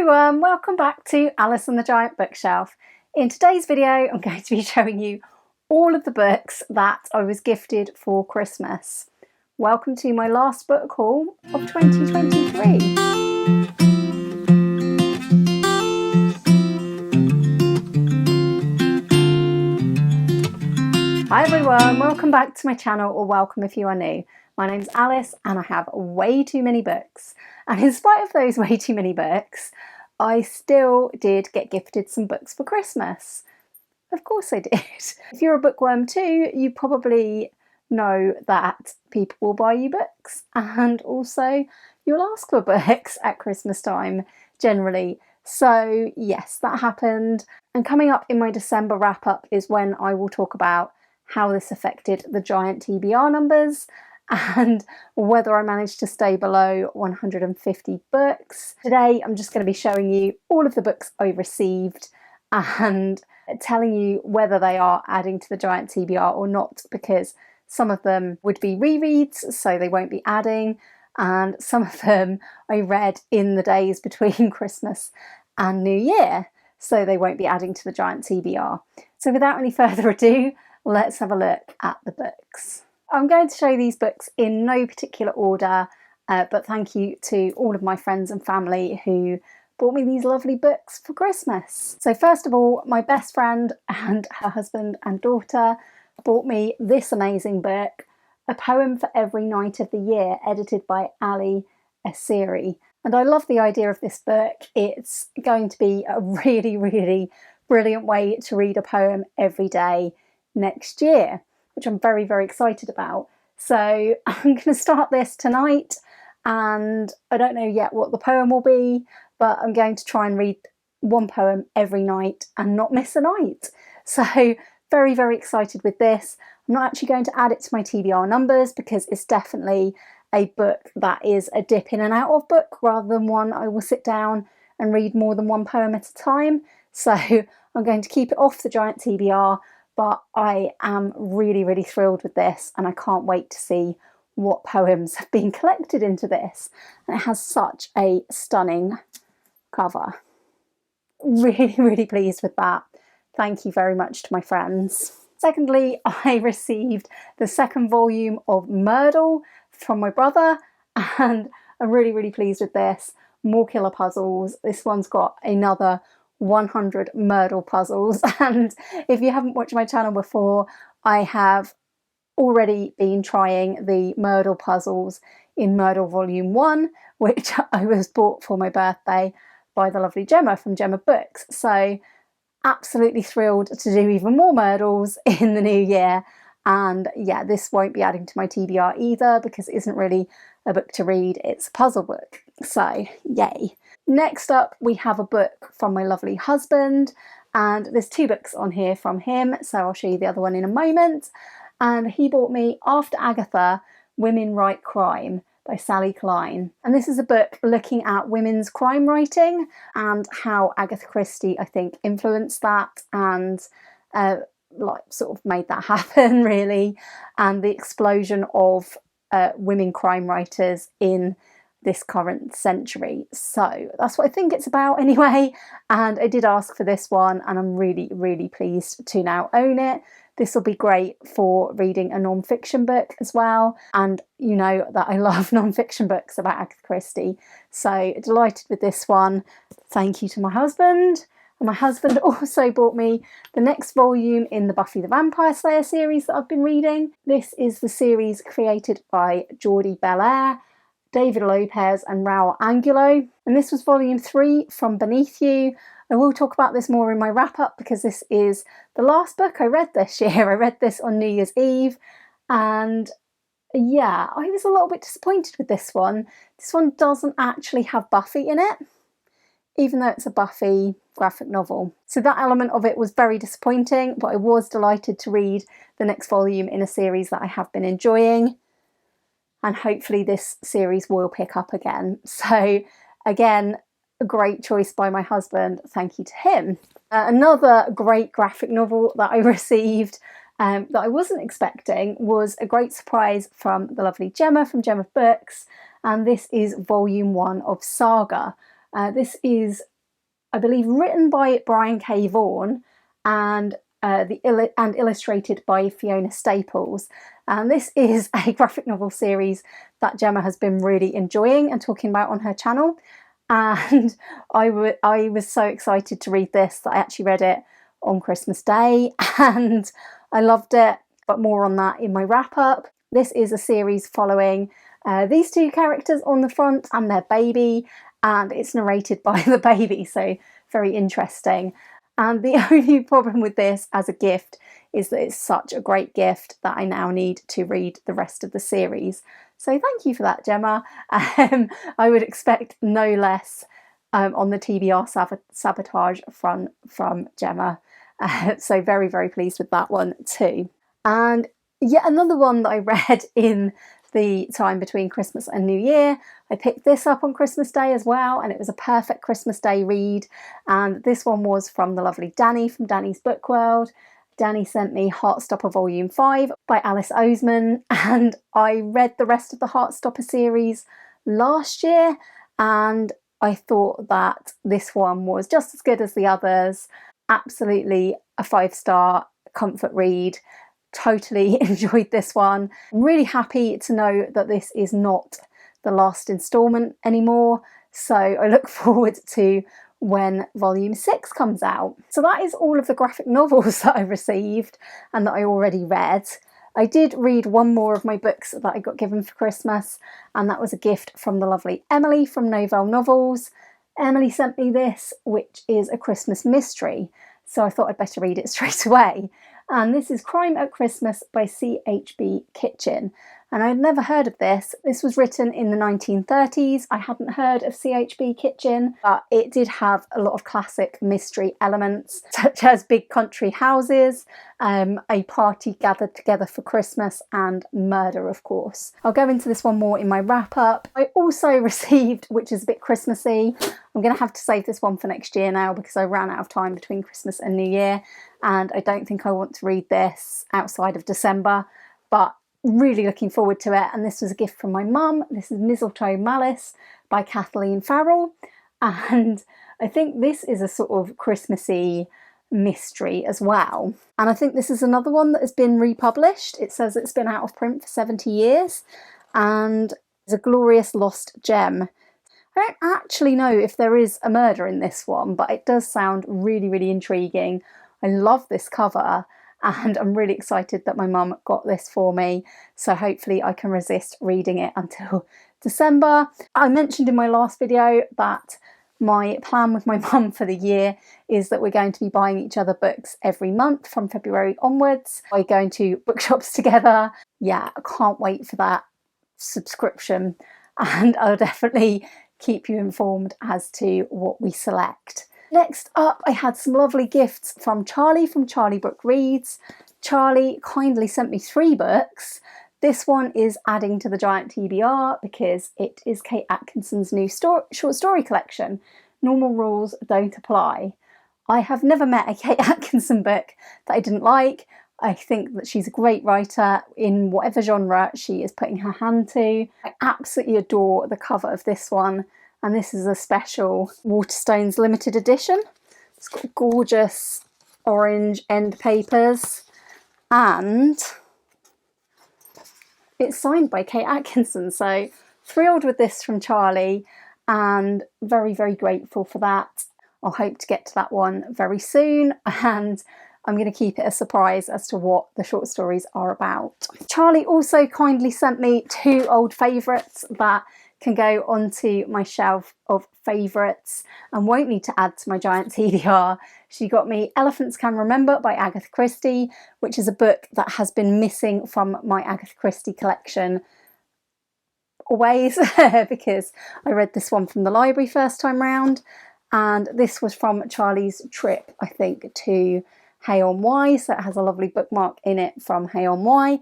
everyone, welcome back to Alice and the Giant Bookshelf. In today's video I'm going to be showing you all of the books that I was gifted for Christmas. Welcome to my last book haul of 2023. Hi everyone, welcome back to my channel, or welcome if you are new. My name's Alice and I have way too many books. And in spite of those way too many books, I still did get gifted some books for Christmas. Of course I did. If you're a bookworm too, you probably know that people will buy you books, and also you'll ask for books at Christmas time generally. So yes, that happened. And coming up in my December wrap up is when I will talk about how this affected the giant TBR numbers and whether I managed to stay below 150 books. Today I'm just going to be showing you all of the books I received and telling you whether they are adding to the giant TBR or not, because some of them would be rereads, so they won't be adding, and some of them I read in the days between Christmas and New Year, so they won't be adding to the giant TBR. So without any further ado, let's have a look at the books. I'm going to show these books in no particular order, but thank you to all of my friends and family who bought me these lovely books for Christmas. So first of all, my best friend and her husband and daughter bought me this amazing book, A Poem for Every Night of the Year, edited by Ali Asiri. And I love the idea of this book. It's going to be a really, really brilliant way to read a poem every day next year, which I'm very, very excited about. So I'm going to start this tonight, and I don't know yet what the poem will be, but I'm going to try and read one poem every night and not miss a night. So very, very excited with this. I'm not actually going to add it to my TBR numbers because it's definitely a book that is a dip in and out of book rather than one I will sit down and read more than one poem at a time. So I'm going to keep it off the giant TBR, but I am really, really thrilled with this, and I can't wait to see what poems have been collected into this. And it has such a stunning cover. Really, really pleased with that. Thank you very much to my friends. Secondly, I received the second volume of Murdle from my brother, and I'm really, really pleased with this. More killer puzzles. This one's got another 100 Murdle puzzles, and if you haven't watched my channel before, I have already been trying the Murdle puzzles in Murdle Volume 1, which I was bought for my birthday by the lovely Gemma from Gemma Books. So absolutely thrilled to do even more Murdles in the new year. And yeah, this won't be adding to my TBR either because it isn't really a book to read, it's a puzzle book. So yay. Next up, we have a book from my lovely husband, and there's two books on here from him, so I'll show you the other one in a moment. And he bought me After Agatha, Women Write Crime by Sally Klein. And this is a book looking at women's crime writing and how Agatha Christie, I think, influenced that and like sort of made that happen really, and the explosion of women crime writers in this current century. So that's what I think it's about anyway, and I did ask for this one and I'm really, really pleased to now own it. This will be great for reading a non-fiction book as well, and you know that I love non-fiction books about Agatha Christie, so delighted with this one. Thank you to my husband. And my husband also bought me the next volume in the Buffy the Vampire Slayer series that I've been reading. This is the series created by Jordi Belair, David Lopez and Raul Angulo, and this was volume 3 from Beneath You. I will talk about this more in my wrap up because this is the last book I read this year. I read this on New Year's Eve, and yeah, I was a little bit disappointed with this one. This one doesn't actually have Buffy in it, even though it's a Buffy graphic novel. So that element of it was very disappointing, but I was delighted to read the next volume in a series that I have been enjoying. And hopefully this series will pick up again. So again, a great choice by my husband. Thank you to him. Another great graphic novel that I received that I wasn't expecting was a great surprise from the lovely Gemma from Gemma Books. And this is volume 1 of Saga. This is I believe written by Brian K. Vaughan and illustrated by Fiona Staples. And this is a graphic novel series that Gemma has been really enjoying and talking about on her channel. And I was so excited to read this that I actually read it on Christmas Day and I loved it, but more on that in my wrap up. This is a series following these two characters on the front and their baby, and it's narrated by the baby, so very interesting. And the only problem with this as a gift is that it's such a great gift that I now need to read the rest of the series. So thank you for that, Gemma. I would expect no less on the TBR sabotage front from Gemma. So very, very pleased with that one too. And yet another one that I read in the time between Christmas and New Year. I picked this up on Christmas Day as well, and it was a perfect Christmas Day read. And this one was from the lovely Danny from Danny's Book World. Danny sent me Heartstopper Volume 5 by Alice Oseman, and I read the rest of the Heartstopper series last year, and I thought that this one was just as good as the others. Absolutely a 5-star comfort read. Totally enjoyed this one. I'm really happy to know that this is not the last instalment anymore, so I look forward to when volume 6 comes out. So that is all of the graphic novels that I received and that I already read. I did read one more of my books that I got given for Christmas, and that was a gift from the lovely Emily from Novelle Novels. Emily sent me this, which is a Christmas mystery, so I thought I'd better read it straight away. And this is Crime at Christmas by C.H.B. Kitchen. And I'd never heard of this. This was written in the 1930s. I hadn't heard of C.H.B. Kitchen, but it did have a lot of classic mystery elements, such as big country houses, a party gathered together for Christmas, and murder, of course. I'll go into this one more in my wrap up. I also received, which is a bit Christmassy, I'm going to have to save this one for next year now because I ran out of time between Christmas and New Year, and I don't think I want to read this outside of December, but really looking forward to it. And this was a gift from my mum. This is Mistletoe Malice by Kathleen Farrell, and I think this is a sort of Christmassy mystery as well. And I think this is another one that has been republished. It says it's been out of print for 70 years and is a glorious lost gem. I don't actually know if there is a murder in this one, but it does sound really, really intriguing. I love this cover, and I'm really excited that my mum got this for me, so hopefully I can resist reading it until December. I mentioned in my last video that my plan with my mum for the year is that we're going to be buying each other books every month from February onwards. We're going to bookshops together. Yeah, I can't wait for that subscription, and I'll definitely keep you informed as to what we select. Next up, I had some lovely gifts from Charlie from Charlie Book Reads. Charlie kindly sent me 3 books. This one is adding to the giant TBR because it is Kate Atkinson's new short story collection. Normal rules don't apply. I have never met a Kate Atkinson book that I didn't like. I think that she's a great writer in whatever genre she is putting her hand to. I absolutely adore the cover of this one, and this is a special Waterstones limited edition. It's got gorgeous orange end papers, and it's signed by Kate Atkinson, so thrilled with this from Charlie and very, very grateful for that. I'll hope to get to that one very soon, and I'm going to keep it a surprise as to what the short stories are about. Charlie also kindly sent me 2 old favourites that can go onto my shelf of favourites and won't need to add to my giant TBR. She got me Elephants Can Remember by Agatha Christie, which is a book that has been missing from my Agatha Christie collection always because I read this one from the library first time round, and this was from Charlie's trip, I think, to Hay-on-Wye, so it has a lovely bookmark in it from Hay-on-Wye.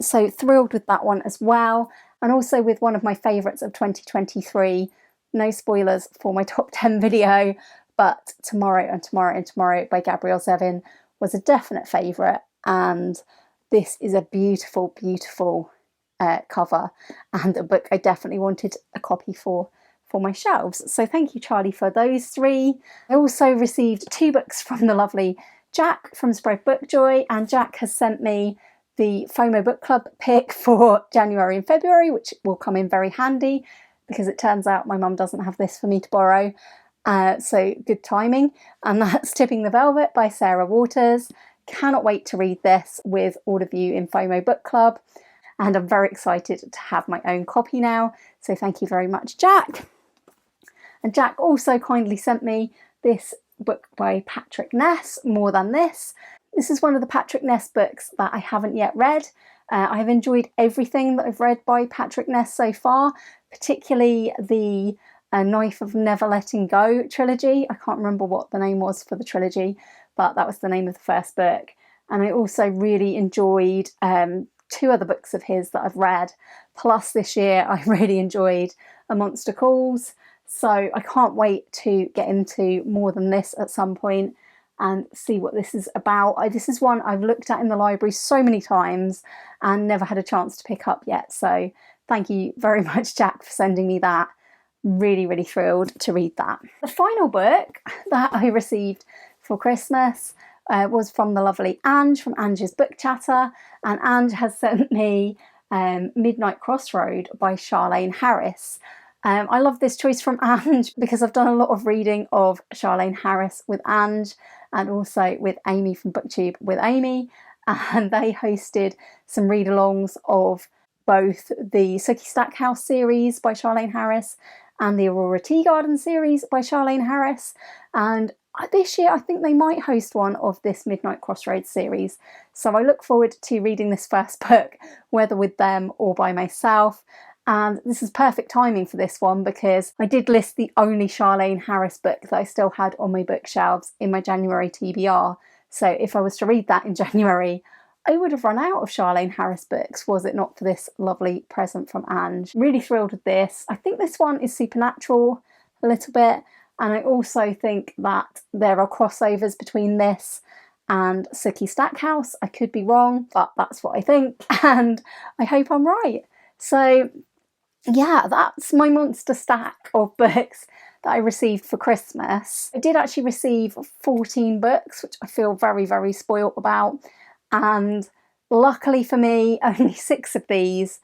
So thrilled with that one as well, and also with one of my favourites of 2023. No spoilers for my top 10 video, but Tomorrow and Tomorrow and Tomorrow by Gabrielle Zevin was a definite favourite, and this is a beautiful, beautiful cover and a book I definitely wanted a copy for for my shelves. So thank you, Charlie, for those 3. I also received 2 books from the lovely Jack from Spreadbookjoy, and Jack has sent me the FOMO Book Club pick for January and February, which will come in very handy because it turns out my mum doesn't have this for me to borrow. So good timing. And that's Tipping the Velvet by Sarah Waters. Cannot wait to read this with all of you in FOMO Book Club. And I'm very excited to have my own copy now. So thank you very much, Jack. And Jack also kindly sent me this book by Patrick Ness, More Than This. This is one of the Patrick Ness books that I haven't yet read. I have enjoyed everything that I've read by Patrick Ness so far, particularly the Knife of Never Letting Go trilogy. I can't remember what the name was for the trilogy, but that was the name of the first book. And I also really enjoyed 2 other books of his that I've read. Plus this year I really enjoyed A Monster Calls. So I can't wait to get into More Than This at some point and see what this is about. This is one I've looked at in the library so many times and never had a chance to pick up yet. So thank you very much, Jack, for sending me that. Really, really thrilled to read that. The final book that I received for Christmas was from the lovely Ange from Angesbookchatter, and Ange has sent me Midnight Crossroad by Charlaine Harris. I love this choice from Ange because I've done a lot of reading of Charlaine Harris with Ange and also with Amy from Booktube with Amy, and they hosted some read-alongs of both the Sookie Stackhouse series by Charlaine Harris and the Aurora Teagarden series by Charlaine Harris, and this year I think they might host one of this Midnight Crossroads series. So I look forward to reading this first book, whether with them or by myself. And this is perfect timing for this one because I did list the only Charlaine Harris book that I still had on my bookshelves in my January TBR. So if I was to read that in January, I would have run out of Charlaine Harris books, was it not for this lovely present from Ange. Really thrilled with this. I think this one is supernatural a little bit, and I also think that there are crossovers between this and Sookie Stackhouse. I could be wrong, but that's what I think, and I hope I'm right. So yeah, that's my monster stack of books that I received for Christmas. I did actually receive 14 books, which I feel very, very spoilt about. And luckily for me, only 6 of these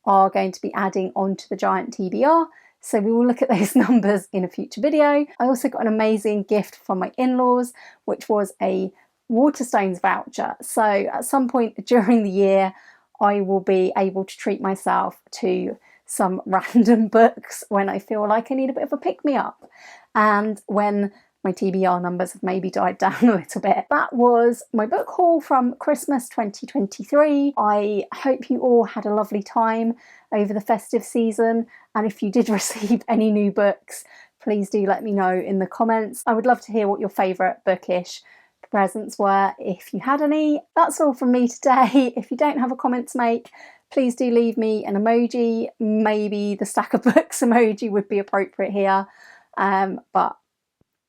are going to be adding onto the giant TBR. So we will look at those numbers in a future video. I also got an amazing gift from my in-laws, which was a Waterstones voucher. So at some point during the year, I will be able to treat myself to some random books when I feel like I need a bit of a pick-me-up and when my TBR numbers have maybe died down a little bit. That was my book haul from Christmas 2023. I hope you all had a lovely time over the festive season, and if you did receive any new books, please do let me know in the comments. I would love to hear what your favourite bookish presents were, if you had any. That's all from me today. If you don't have a comment to make, please do leave me an emoji. Maybe the stack of books emoji would be appropriate here, but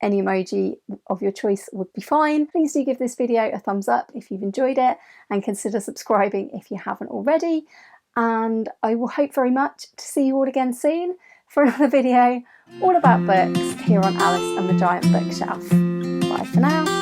any emoji of your choice would be fine. Please do give this video a thumbs up if you've enjoyed it, and consider subscribing if you haven't already. And I will hope very much to see you all again soon for another video all about books here on Alice and the Giant Bookshelf. Bye for now.